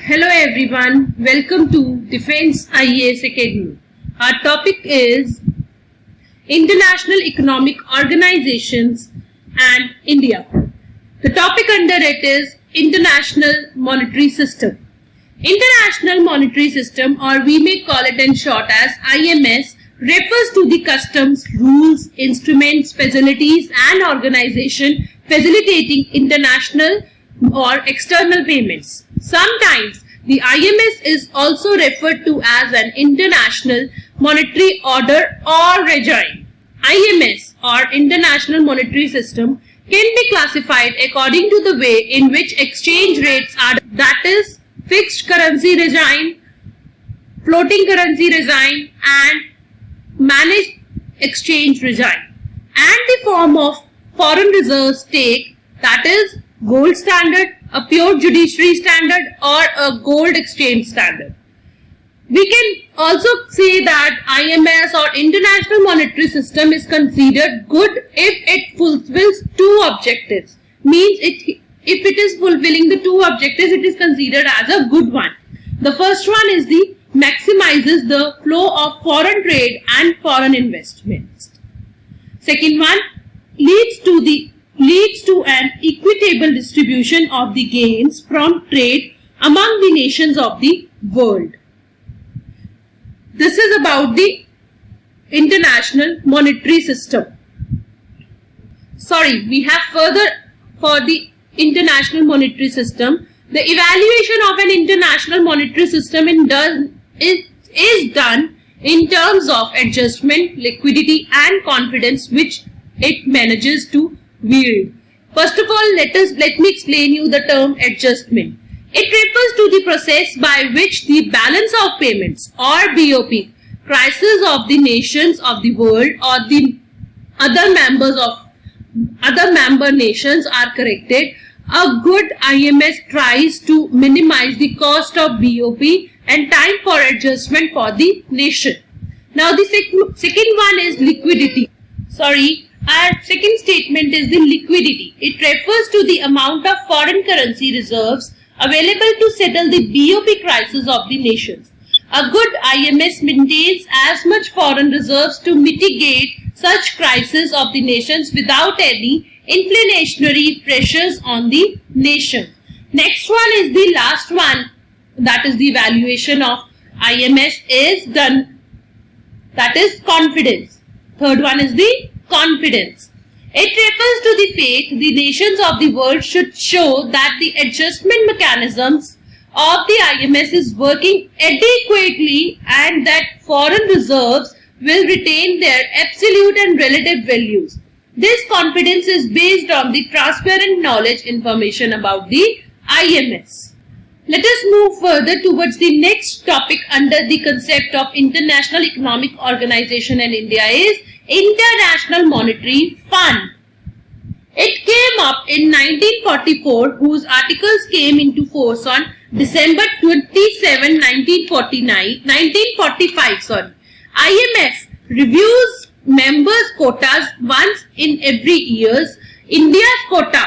Hello everyone, welcome to Defense IAS Academy. Our topic is International Economic Organizations and India. The topic under it is International Monetary System. International Monetary System, or we may call it in short as IMS, refers to the customs, rules, instruments, facilities and organization facilitating international or external payments. Sometimes the IMS is also referred to as an International Monetary Order or Regime. IMS or International Monetary System can be classified according to the way in which exchange rates are, that is fixed currency regime, floating currency regime and managed exchange regime, and the form of foreign reserve stake, that is gold standard, a pure judiciary standard or a gold exchange standard. We can also say that IMS or International Monetary System is considered good if it fulfills two objectives. Means if it is fulfilling the two objectives, it is considered as a good one. The first one is the maximizes the flow of foreign trade and foreign investments. Second one leads to an equitable distribution of the gains from trade among the nations of the world. This is about the International Monetary System. We have further for the International Monetary System. The evaluation of an International Monetary System is done in terms of adjustment, liquidity and confidence which it manages to wield. First of all, let me explain you the term adjustment. It refers to the process by which the balance of payments or BOP crisis of the nations of the world or the other member nations are corrected. A good IMS tries to minimize the cost of BOP and time for adjustment for the nation. Now the second one is liquidity. Our second statement is the liquidity. It refers to the amount of foreign currency reserves available to settle the BOP crisis of the nations. A good IMS maintains as much foreign reserves to mitigate such crisis of the nations without any inflationary pressures on the nation. Next one is the last one, that is the evaluation of IMS is done, that is confidence. Third one is the confidence. It refers to the faith the nations of the world should show that the adjustment mechanisms of the IMS is working adequately and that foreign reserves will retain their absolute and relative values. This confidence is based on the transparent knowledge information about the IMS. Let us move further towards the next topic under the concept of International Economic Organization and India is International Monetary Fund. It came up in 1944, whose articles came into force on December 27, 1945. IMF reviews members' quotas once in every year. India's quota,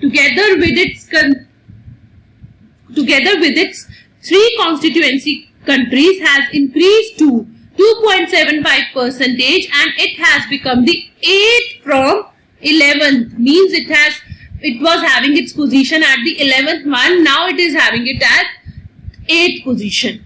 together with its three constituency countries, has increased to 2.75% and it has become the 8th from 11th. Means it was having its position at the 11th one. Now it is having it at 8th position.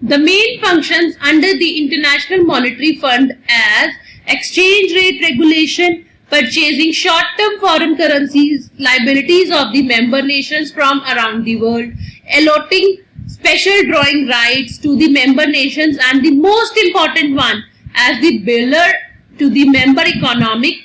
The main functions under the International Monetary Fund as exchange rate regulation, purchasing short-term foreign currencies, liabilities of the member nations from around the world, allotting special drawing rights to the member nations, and the most important one as the bailer to the member economies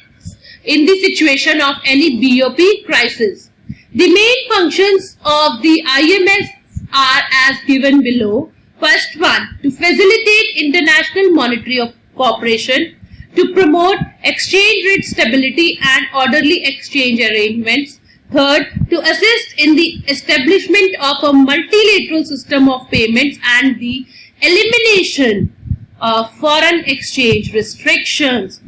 in the situation of any BOP crisis. The main functions of the IMS are as given below. First one, to facilitate international monetary cooperation, to promote exchange rate stability and orderly exchange arrangements. Third, to assist in the establishment of a multilateral system of payments and the elimination of foreign exchange restrictions.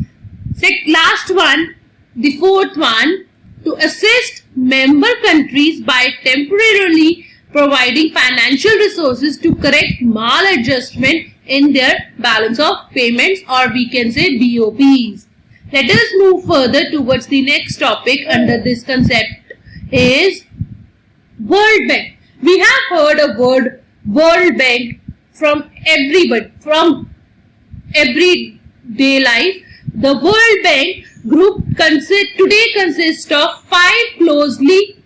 Last one, the fourth one, to assist member countries by temporarily providing financial resources to correct maladjustment in their balance of payments, or we can say BOPs. Let us move further towards the next topic under this concept is World Bank. We have heard a word World Bank from everybody, from everyday life. The World Bank group today consists of 5 closely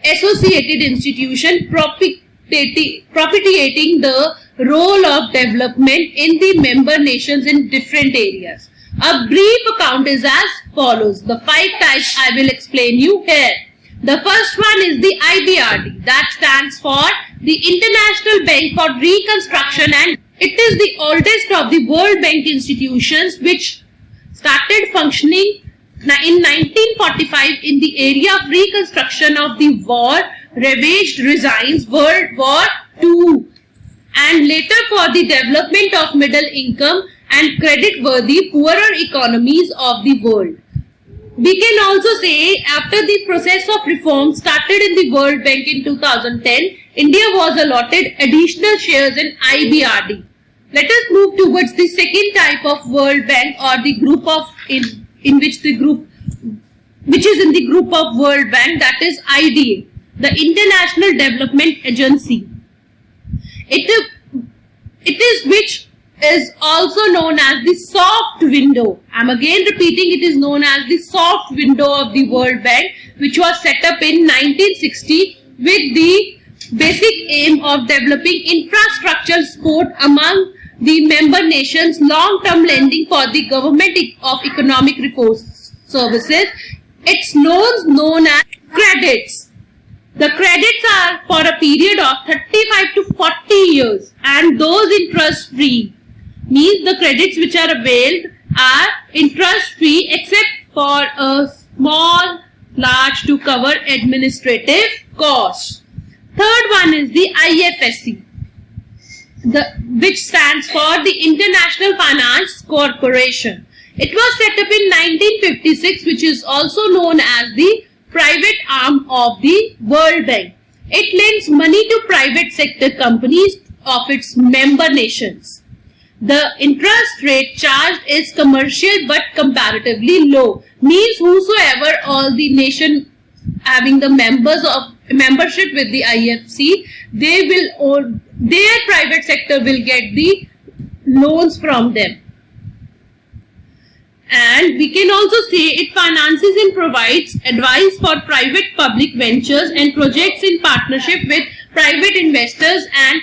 associated institutions propitiating the role of development in the member nations in different areas. A brief account is as follows. The 5 types I will explain you here. The first one is the IBRD, that stands for the International Bank for Reconstruction, and it is the oldest of the World Bank institutions which started functioning in 1945 in the area of reconstruction of the war-ravaged regions, World War II, and later for the development of middle income and credit-worthy poorer economies of the world. We can also say after the process of reform started in the World Bank in 2010, India was allotted additional shares in IBRD. Let us move towards the second type of World Bank, or the group of which is in the group of World Bank, that is IDA, the International Development Agency. It is which is also known as the soft window. I am again repeating, it is known as the soft window of the World Bank, which was set up in 1960 with the basic aim of developing infrastructural support among the member nations, long-term lending for the government of economic resource services. Its loans known as credits. The credits are for a period of 35 to 40 years and those interest-free. Means the credits which are availed are interest-free except for a large to cover administrative costs. Third one is the IFSC, which stands for the International Finance Corporation. It was set up in 1956, which is also known as the private arm of the World Bank. It lends money to private sector companies of its member nations. The interest rate charged is commercial but comparatively low. Means whosoever all the nation having the membership with the IFC, their private sector will get the loans from them. And we can also say it finances and provides advice for private public ventures and projects in partnership with private investors, and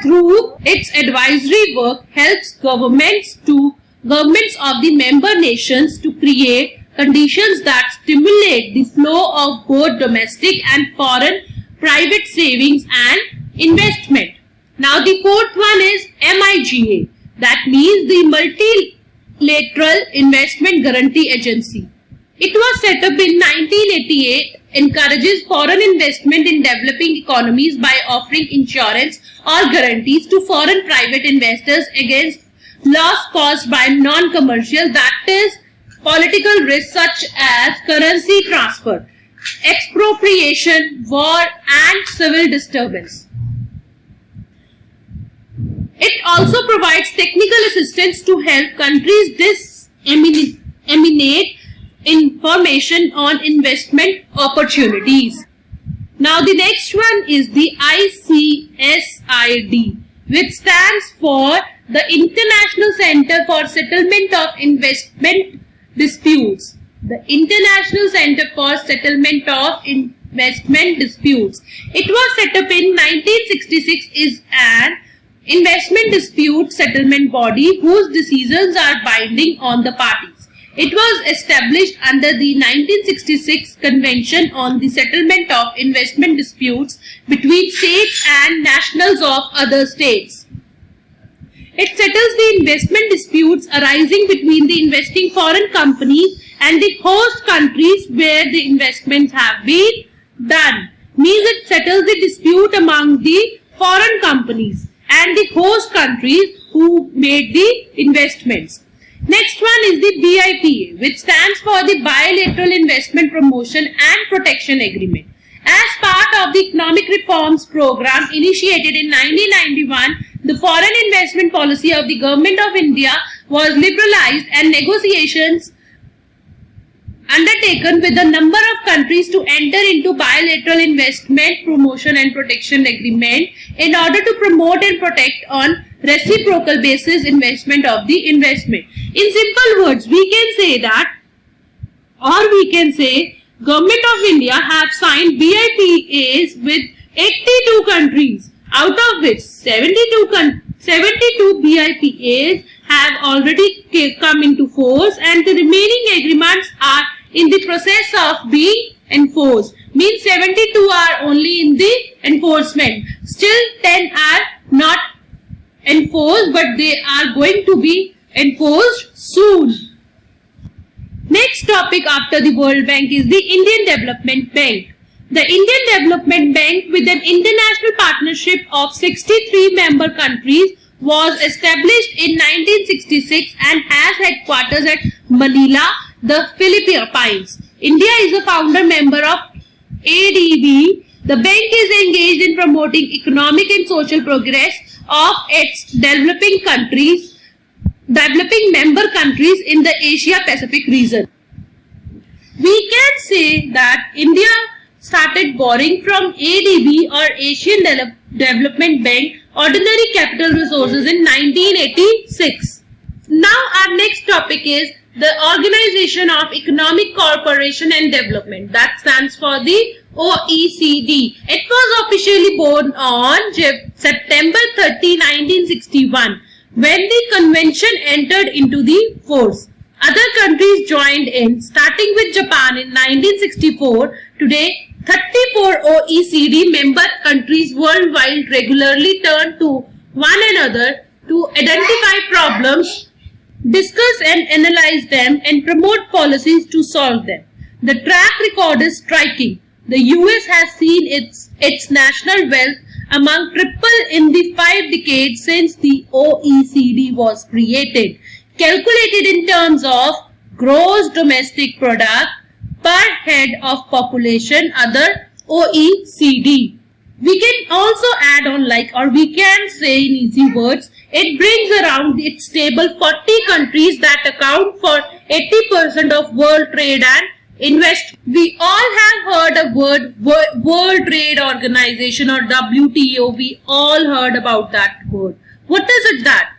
through its advisory work helps governments of the member nations to create conditions that stimulate the flow of both domestic and foreign private savings and investment. Now the fourth one is MIGA, that means the Multilateral Investment Guarantee Agency. It was set up in 1988, encourages foreign investment in developing economies by offering insurance or guarantees to foreign private investors against loss caused by non-commercial, that is political risks such as currency transfer, expropriation, war and civil disturbance. It also provides technical assistance to help countries disseminate information on investment opportunities. Now the next one is the ICSID, which stands for the International Center for Settlement of Investment Disputes. The International Center for Settlement of Investment Disputes. It was set up in 1966, is an investment dispute settlement body whose decisions are binding on the parties. It was established under the 1966 Convention on the Settlement of Investment Disputes between states and nationals of other states. It settles the investment disputes arising between the investing foreign companies and the host countries where the investments have been done. Means it settles the dispute among the foreign companies and the host countries who made the investments. Next one is the BIPA, which stands for the Bilateral Investment Promotion and Protection Agreement. As part of the economic reforms program initiated in 1991, the foreign investment policy of the Government of India was liberalized and negotiations undertaken with a number of countries to enter into bilateral investment promotion and protection agreement in order to promote and protect on reciprocal basis investment of the investment. In simple words, we can say that, or we can say, Government of India have signed BIPAs with 82 countries, out of which 72 BIPAs have already come into force and the remaining agreements are in the process of being enforced. Means 72 are only in the enforcement. Still 10 are not enforced, but they are going to be enforced soon. Next topic after the World Bank is the Indian Development Bank. The Indian Development Bank, with an international partnership of 63 member countries, was established in 1966 and has headquarters at Manila, the Philippines. India is a founder member of ADB. The bank is engaged in promoting economic and social progress of its developing member countries in the Asia Pacific region. We can say that India started borrowing from ADB or Asian Development Bank ordinary capital resources in 1986. Now our next topic is the Organization of Economic Cooperation and Development, that stands for the OECD. It was officially born on September 30, 1961 when the convention entered into the force. Other countries joined in, starting with Japan in 1964. Today, 34 OECD member countries worldwide regularly turn to one another to identify problems, discuss and analyze them, and promote policies to solve them. The track record is striking. The US has seen its national wealth among triple in the 5 decades since the OECD was created. Calculated in terms of gross domestic product per head of population, other OECD. We can also add on we can say in easy words, it brings around its table 40 countries that account for 80% of world trade and invest. We all have heard of World Trade Organization or WTO. We all heard about that word. What is it that?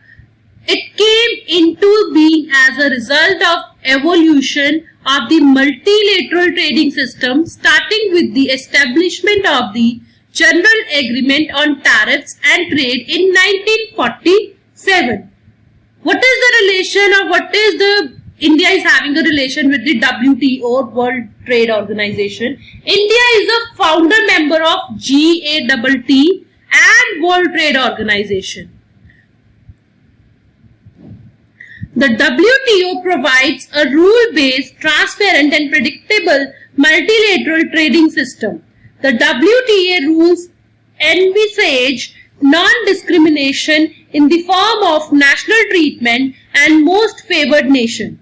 It came into being as a result of evolution of the multilateral trading system, starting with the establishment of the General Agreement on Tariffs and Trade in 1947. What is the relation, or what is the India is having a relation with the WTO, World Trade Organization? India is a founder member of GATT and World Trade Organization. The WTO provides a rule-based, transparent and predictable multilateral trading system. The WTO rules envisage non-discrimination in the form of national treatment and most favored nation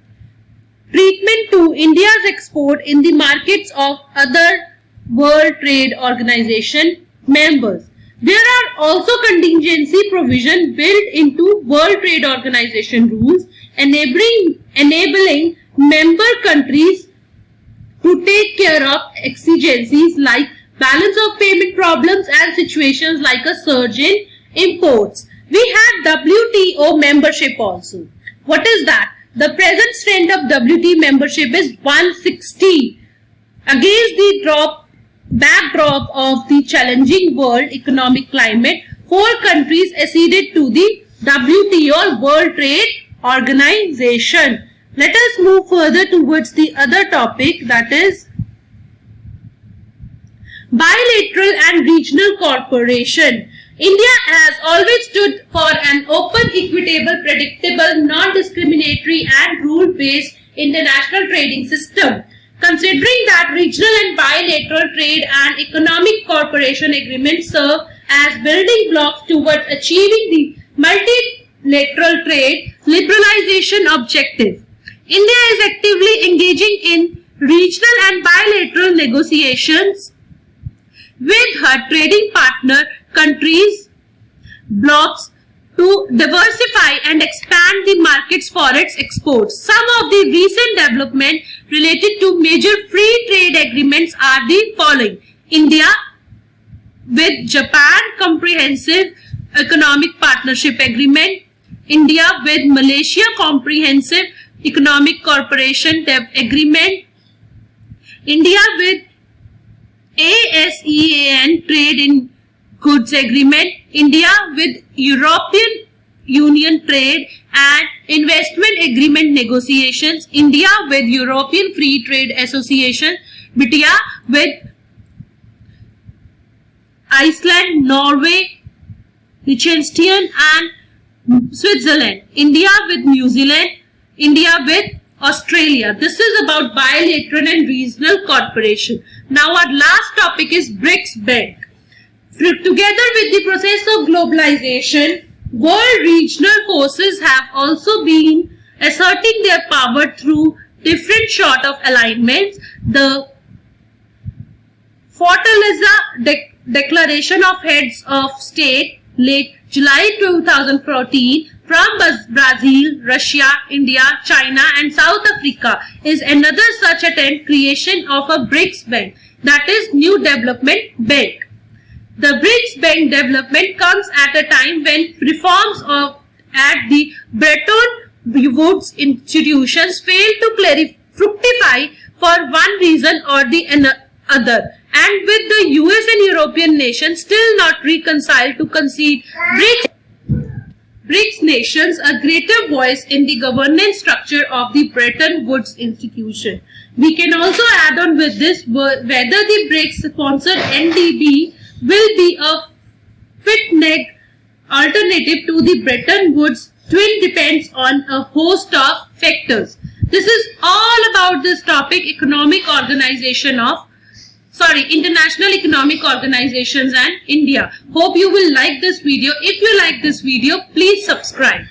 treatment to India's export in the markets of other World Trade Organization members. There are also contingency provisions built into World Trade Organization rules, enabling member countries to take care of exigencies like balance of payment problems and situations like a surge in imports. We have WTO membership also. What is that? The present strength of WTO membership is 160. Against the backdrop of the challenging world economic climate, 4 countries acceded to the WTO World Trade Organization. Let us move further towards the other topic, that is bilateral and regional cooperation. India has always stood for an open, equitable, predictable, non-discriminatory and rule-based international trading system. Considering that regional and bilateral trade and economic cooperation agreements serve as building blocks towards achieving the multilateral trade liberalization objective. India is actively engaging in regional and bilateral negotiations with her trading partner countries, blocs, to diversify and expand the markets for its exports. Some of the recent developments related to major free trade agreements are the following. India with Japan Comprehensive Economic Partnership Agreement, India with Malaysia Comprehensive Economic Cooperation Agreement, India with ASEAN Trade in Goods Agreement, India with European Union Trade and Investment Agreement negotiations, India with European Free Trade Association, India with Iceland, Norway, Liechtenstein and Switzerland, India with New Zealand, India with Australia. This is about bilateral and regional cooperation. Now our last topic is BRICS Bank. Together with the process of globalization, world regional forces have also been asserting their power through different sort of alignments. The Fortaleza Declaration of Heads of State, late July 2014, from Brazil, Russia, India, China and South Africa is another such attempt creation of a BRICS Bank, that is New Development Bank. The BRICS Bank development comes at a time when reforms at the Bretton Woods institutions failed to fructify for one reason or the other, and with the US and European nations still not reconciled to concede BRICS nations a greater voice in the governance structure of the Bretton Woods institution. We can also add on with this whether the BRICS sponsored NDB will be a fit-neck alternative to the Bretton Woods twin depends on a host of factors. This is all about this topic, International Economic Organizations and India. Hope you will like this video. If you like this video, please subscribe.